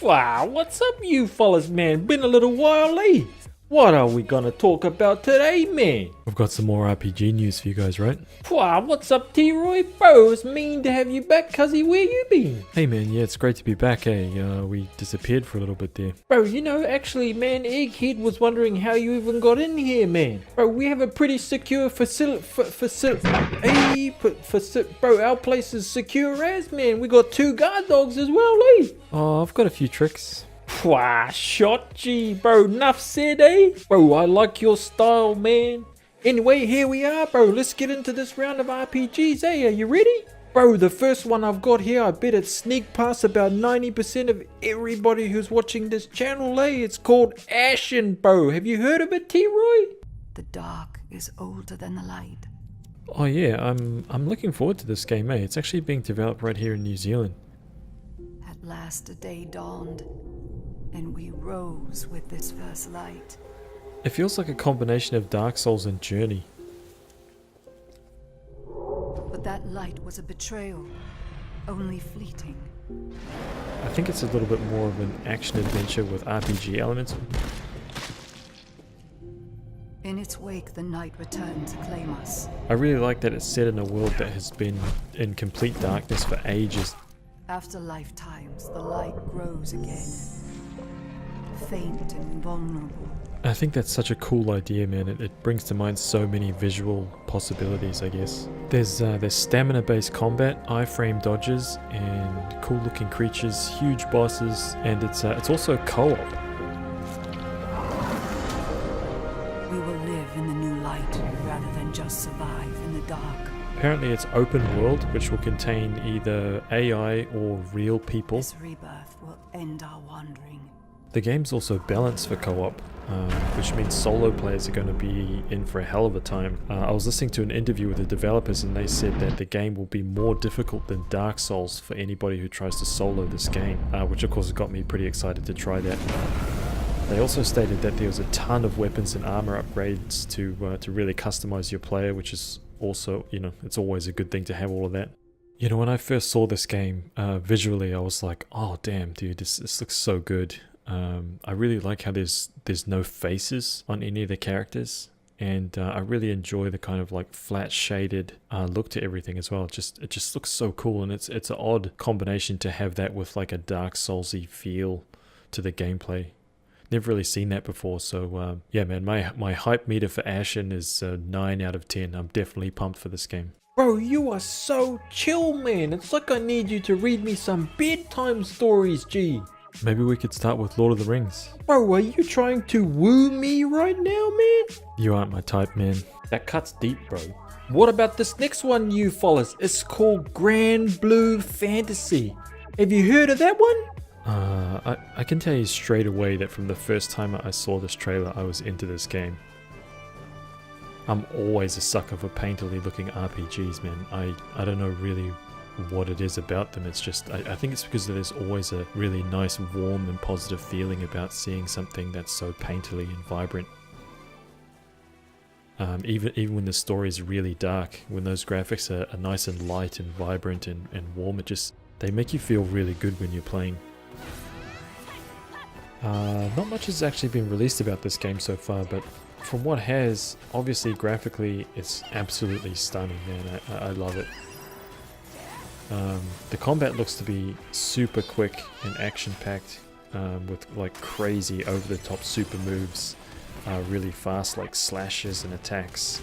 Wow, what's up you fellas, man? Been a little while, eh? What are we gonna talk about today, man? We've got some more RPG news for you guys, right? Wow, what's up, T-Roy? Bro, it's mean to have you back, cuzzy. Where you been? Hey man, yeah, it's great to be back, we disappeared for a little bit there. Bro, you know, actually, man, Egghead was wondering how you even got in here, man. Bro, we have a pretty secure bro, our place is secure as, man. We got 2 guard dogs as well, eh? Oh, I've got a few tricks. Wah, shot, gee, bro, enough said, eh? Bro, I like your style, man. Anyway, here we are, bro. Let's get into this round of RPGs, eh? Are you ready? Bro, the first one I've got here, I bet it sneak past about 90% of everybody who's watching this channel, eh? It's called Ashen, bro. Have you heard of it, T-Roy? The dark is older than the light. Oh yeah, I'm looking forward to this game, eh? It's actually being developed right here in New Zealand. At last a day dawned, and we rose with this first light. It feels like a combination of Dark Souls and Journey. But that light was a betrayal, only fleeting. I think it's a little bit more of an action adventure with RPG elements. In its wake, the night returned to claim us. I really like that it's set in a world that has been in complete darkness for ages. After lifetimes, the light grows again, faint and vulnerable. I think that's such a cool idea, man. It brings to mind so many visual possibilities, I guess. There's stamina-based combat, iframe dodges, and cool-looking creatures, huge bosses, and it's also co-op. We will live in the new light rather than just survive in the dark. Apparently it's open world, which will contain either AI or real people. This rebirth will end our wandering. The game's also balanced for co-op, which means solo players are going to be in for a hell of a time. I was listening to an interview with the developers and they said that the game will be more difficult than Dark Souls for anybody who tries to solo this game, which of course got me pretty excited to try that. They also stated that there was a ton of weapons and armor upgrades to really customize your player, which is also, you know, it's always a good thing to have all of that. You know, when I first saw this game, visually I was like, oh damn dude, this looks so good. I really like how there's no faces on any of the characters, and I really enjoy the kind of like flat shaded look to everything as well. It just looks so cool, and it's an odd combination to have that with like a Dark Soulsy feel to the gameplay. Never really seen that before, so yeah man, my hype meter for Ashen is 9 out of 10. I'm definitely pumped for this game. Bro, you are so chill, man. It's like I need you to read me some bedtime stories, G. Maybe we could start with Lord of the Rings. Bro, are you trying to woo me right now, man? You aren't my type, man. That cuts deep, bro. What about this next one, you fellas? It's called GranBlue Fantasy. Have you heard of that one? I can tell you straight away that from the first time I saw this trailer, I was into this game. I'm always a sucker for painterly looking RPGs, man. I don't know really what it is about them. It's just, I think it's because there's always a really nice, warm and positive feeling about seeing something that's so painterly and vibrant. Even when the story is really dark, when those graphics are nice and light and vibrant and warm, they make you feel really good when you're playing. Not much has actually been released about this game so far, but from what has, obviously graphically, it's absolutely stunning, man. I love it. The combat looks to be super quick and action-packed, with like crazy over-the-top super moves, really fast like slashes and attacks.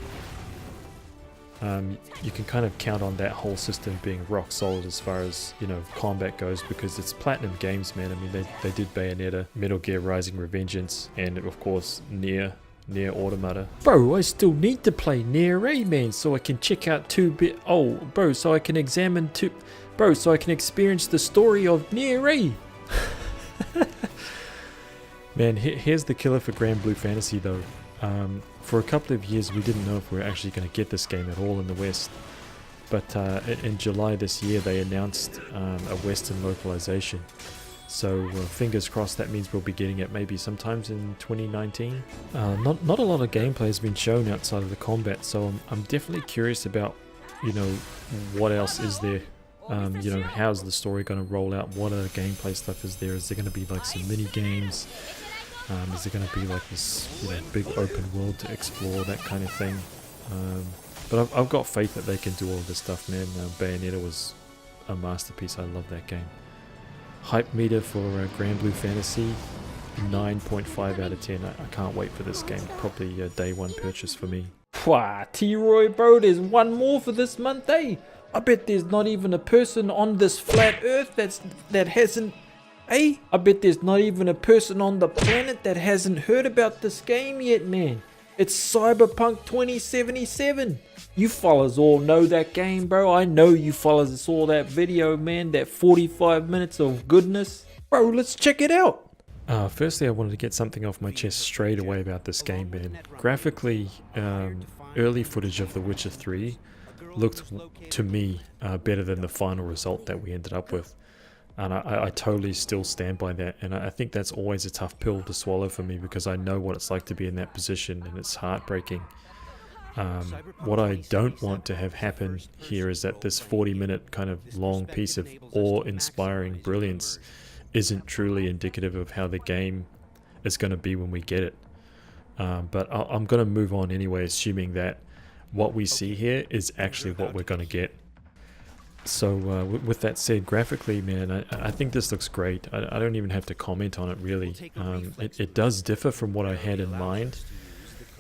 You can kind of count on that whole system being rock solid as far as, you know, combat goes, because it's Platinum Games, man. I mean, they did Bayonetta, Metal Gear Rising Revengeance, and of course Nier Automata. Bro, I still need to play Nier, eh, man, so I can check out so I can experience the story of Nier, eh? Man, here's the killer for GranBlue Fantasy though. For a couple of years we didn't know if we were actually going to get this game at all in the West. But in July this year they announced a Western localization. So fingers crossed that means we'll be getting it maybe sometimes in 2019. Not a lot of gameplay has been shown outside of the combat, so I'm definitely curious about, you know, what else is there You know, how's the story going to roll out? What other gameplay stuff is there? Is there going to be like some mini games? Is there going to be like this, you know, big open world to explore, that kind of thing? But I've got faith that they can do all of this stuff, man. Bayonetta was a masterpiece. I love that game. Hype meter for GranBlue Fantasy, 9.5 out of 10. I can't wait for this game. Probably a day one purchase for me. Pwah, T-Roy, bro, there's one more for this month, eh? I bet there's not even a person on this flat earth that hasn't, eh? I bet there's not even a person on the planet that hasn't heard about this game yet, man. It's Cyberpunk 2077. You fellas all know that game, bro. I know you fellas saw that video, man. That 45 minutes of goodness. Bro, let's check it out. Firstly, I wanted to get something off my chest straight away about this game, man. Graphically, early footage of The Witcher 3 looked, to me, better than the final result that we ended up with. And I totally still stand by that. And I think that's always a tough pill to swallow for me, because I know what it's like to be in that position, and it's heartbreaking. What I don't want to have happen here is that this 40-minute kind of long piece of awe-inspiring brilliance isn't truly indicative of how the game is going to be when we get it. But I'm going to move on anyway, assuming that what we see here is actually what we're going to get. So with that said, graphically, man, I think this looks great. I don't even have to comment on it, really. It does differ from what I had in mind,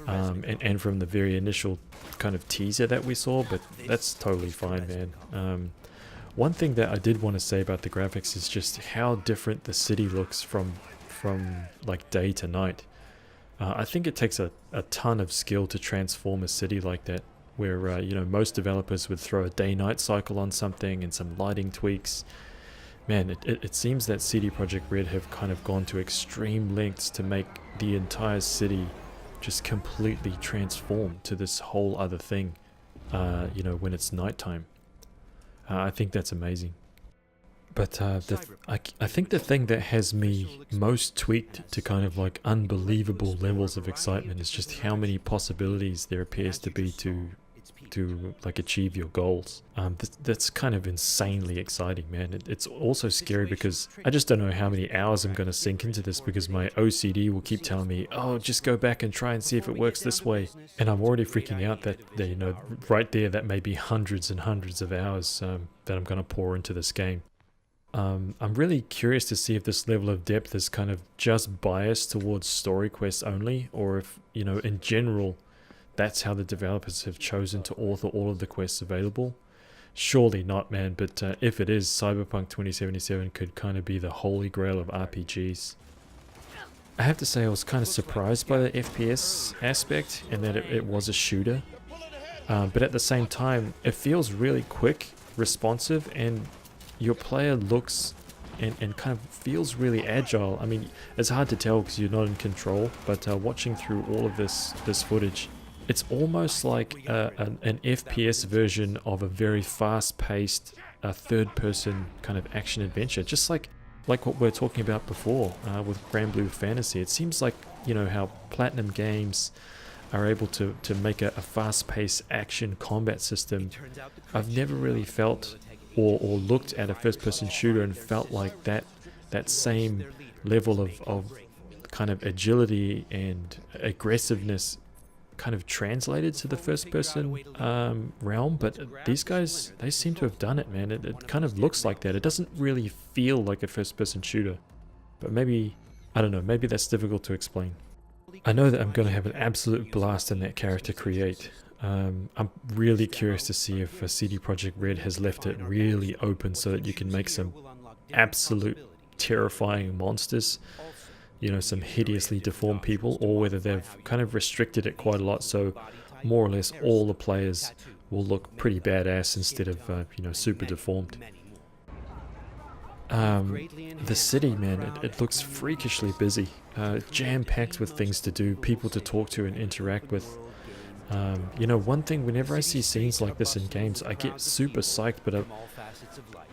and from the very initial kind of teaser that we saw, but that's totally fine, man. One thing that I did want to say about the graphics is just how different the city looks from like day to night. I think it takes a ton of skill to transform a city like that, where you know, most developers would throw a day-night cycle on something and some lighting tweaks. Man, it seems that CD Projekt Red have kind of gone to extreme lengths to make the entire city just completely transform to this whole other thing, you know, when it's nighttime. I think that's amazing. But I think the thing that has me most tweaked to kind of like unbelievable levels of excitement is just how many possibilities there appears to be to like achieve your goals. That's kind of insanely exciting, man. It's also scary because I just don't know how many hours I'm going to sink into this, because my OCD will keep telling me, oh, just go back and try and see if it works this way. And I'm already freaking out that, you know, right there, that may be hundreds and hundreds of hours that I'm going to pour into this game. I'm really curious to see if this level of depth is kind of just biased towards story quests only, or if, you know, in general, that's how the developers have chosen to author all of the quests available. Surely not, man, but if it is, Cyberpunk 2077 could kind of be the holy grail of RPGs. I have to say I was kind of surprised by the FPS aspect, and that it was a shooter. But at the same time, it feels really quick, responsive, and your player looks and kind of feels really agile. I mean, it's hard to tell because you're not in control, but watching through all of this footage, it's almost like an FPS version of a very fast-paced third-person kind of action-adventure, just like what we were talking about before with GranBlue Fantasy. It seems like, you know, how Platinum Games are able to make a fast-paced action combat system. I've never really felt or looked at a first-person shooter and felt like that same level of kind of agility and aggressiveness kind of translated to the first-person realm. But these guys, they seem to have done it, man. It kind of looks like that. It doesn't really feel like a first-person shooter. But maybe, I don't know, maybe that's difficult to explain. I know that I'm going to have an absolute blast in that character create. I'm really curious to see if CD Projekt Red has left it really open so that you can make some absolute terrifying monsters, you know, some hideously deformed people, or whether they've kind of restricted it quite a lot so more or less all the players will look pretty badass instead of, you know, super deformed. The city, man, it looks freakishly busy, jam-packed with things to do, people to talk to and interact with. You know, one thing, whenever I see scenes like this in games, I get super psyched, but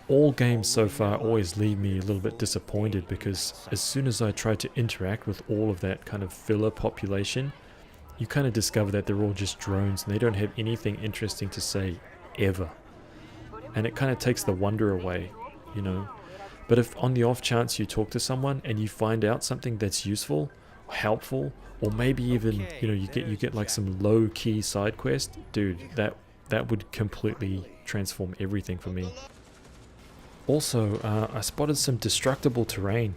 all games so far always leave me a little bit disappointed, because as soon as I try to interact with all of that kind of filler population, you kind of discover that they're all just drones and they don't have anything interesting to say, ever. and it kind of takes the wonder away, you know. But if on the off chance you talk to someone and you find out something that's useful, helpful, or maybe even, you know, you get like some low-key side quest, dude, that would completely transform everything for me. Also, I spotted some destructible terrain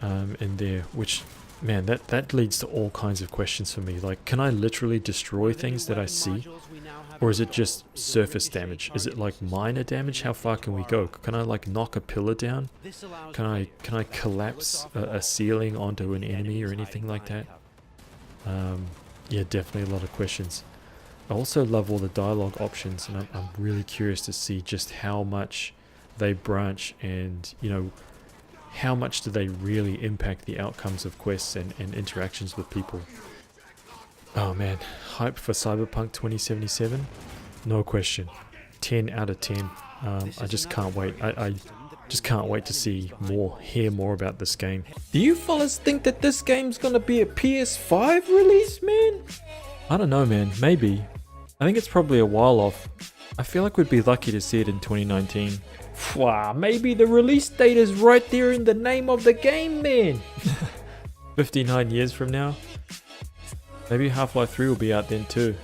in there, which, man, that leads to all kinds of questions for me. Like, can I literally destroy things that I see? Or is it just surface damage? Is it like minor damage? How far can we go? Can I like knock a pillar down? Can I collapse a ceiling onto an enemy or anything like that? Yeah, definitely a lot of questions. I also love all the dialogue options, and I'm really curious to see just how much they branch, and, you know, how much do they really impact the outcomes of quests and interactions with people. Oh man, hype for Cyberpunk 2077? No question. 10 out of 10. I just can't wait. I just can't wait to hear more about this game. Do you fellas think that this game's gonna be a PS5 release, man? I don't know, man. Maybe. I think it's probably a while off. I feel like we'd be lucky to see it in 2019. Wow, maybe the release date is right there in the name of the game, man. 59 years from now? Maybe Half-Life 3 will be out then too.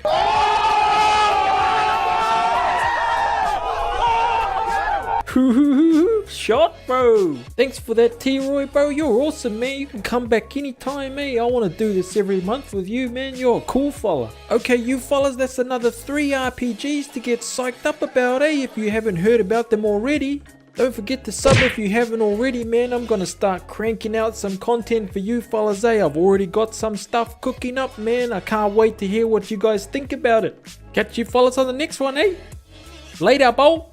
Shot, bro. Thanks for that, T-Roy, bro. You're awesome, man. You can come back anytime, eh? I want to do this every month with you, man. You're a cool fella. Okay, you fellas, that's another 3 RPGs to get psyched up about, eh? If you haven't heard about them already. Don't forget to sub if you haven't already, man. I'm gonna start cranking out some content for you fellas, eh? I've already got some stuff cooking up, man. I can't wait to hear what you guys think about it. Catch you fellas on the next one, eh? Later, bo.